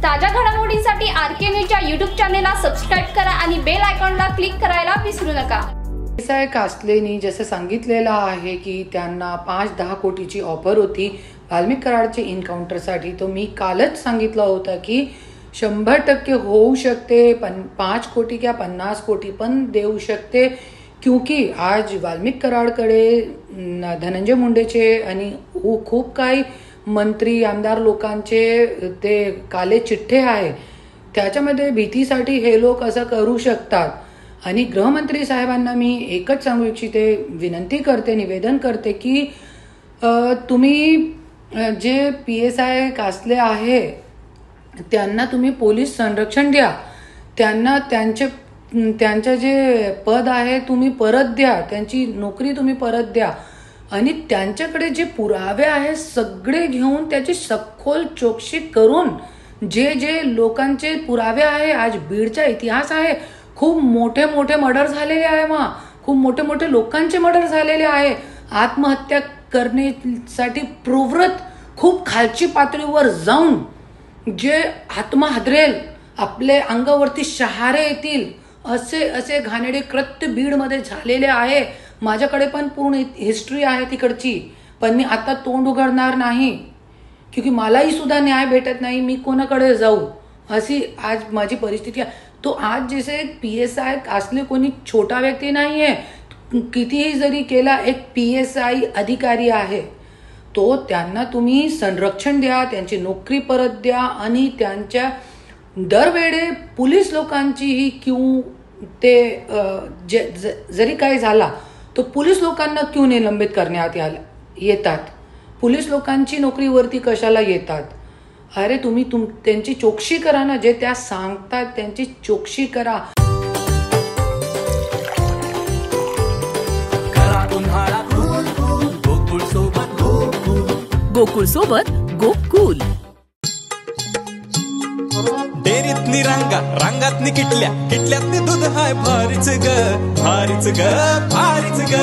ताज्या घडामोडींसाठी आरके न्यूजच्या यूट्यूब चॅनेलला सबस्क्राइब करा आणि बेल आयकॉनला क्लिक करायला विसरू नका। पीएसआय कासलेनी जसं सांगितलेलं आहे की त्यांना 5-10 कोटीची ऑफर होती वाल्मिक कराडचे एन्काउंटरसाठी। तो मी कालच सांगितलं होतं की 100% होऊ शकते, 5 कोटी किंवा 50 कोटी पण देऊ शकते, क्योंकि आज वाल्मिक कराडकडे धनंजय मुंडेचे आणि खूप काही मंत्री आमदार लोकांचे ते काले चिठ्ठे आहे। त्याच्यामध्ये भीतीसाठी हे लोक असं करू शकतात। आणि गृहमंत्री साहेबांना मी एकच सांगू इच्छिते, विनंती करते, निवेदन करते की तुम्ही जे पीएसआय कासले आहे त्यांना तुम्ही पोलीस संरक्षण द्या, त्यांना त्यांचे जे पद आहे तुम्ही परत द्या, त्यांची नोकरी तुम्ही परत द्या आणि त्यांच्याकडे जे पुरावे आहे सगळे घेऊन त्याची सखोल चौकशी करून जे लोकांचे पुरावे आहे। आज बीडचा इतिहास आहे, खूप मोठे मोठे मर्डर झालेले आहे, खूप मोठे मोठे लोकांचे मर्डर झालेले आहे। आत्महत्या करण्यासाठी प्रवृत्त खूप खालची पातळीवर जाऊन जे आत्मा हादरेल, आपले अंगावरती शहारे येतील असे घाणेरडे कृत्य बीडमध्ये झालेले आहे। माझ्याकडे पण पूर्ण हिस्ट्री आहे तिकडची, पण मी आता तोंड उघडणार नाही क्योंकि मलाही सुद्धा न्याय भेटत नाही, मी कोणाकडे जाऊ अशी आज माझी परिस्थिती आहे। तो आज जैसे पीएसआय कासले कोणी छोटा व्यक्ती नाही आहे, कितीही जरी केला एक पीएसआय अधिकारी आहे, तो त्यांना तुम्ही संरक्षण द्या, त्यांची नोकरी परत द्या आणि त्यांच्या दरवेळे पोलीस लोकांचीही क्यों ते जरी काही झाला तो पोलीस लोकांना क्यों निलंबित करण्यात येतात, पोलीस लोकांची नोकरीवरती कशाला येतात? अरे तुम्ही त्यांची चौकशी करा ना, जे त्या सांगतात त्यांची चौकशी करा। गोकुळ सोबत गोकुल डेरीतनी रांगातनी किटल्यातनी दूध हाय भारीच ग भारीच ग भारीच ग।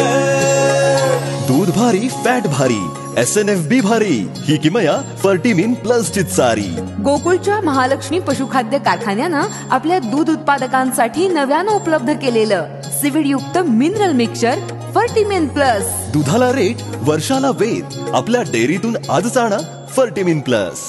दूध भारी फॅट भारी SNFB भारी ही किमया फर्टिमिन प्लस ची सारी। गोकुळच्या महालक्ष्मी पशुखाद्य कारखान्यानं आपल्या दूध उत्पादकांसाठी नव्यानं उपलब्ध केलेलं सीवीड युक्त मिनरल मिक्सचर फर्टिमिन प्लस। दुधाला रेट वर्षाला वेद, आपल्या डेअरीतून आजच आणा फर्टिमिन प्लस।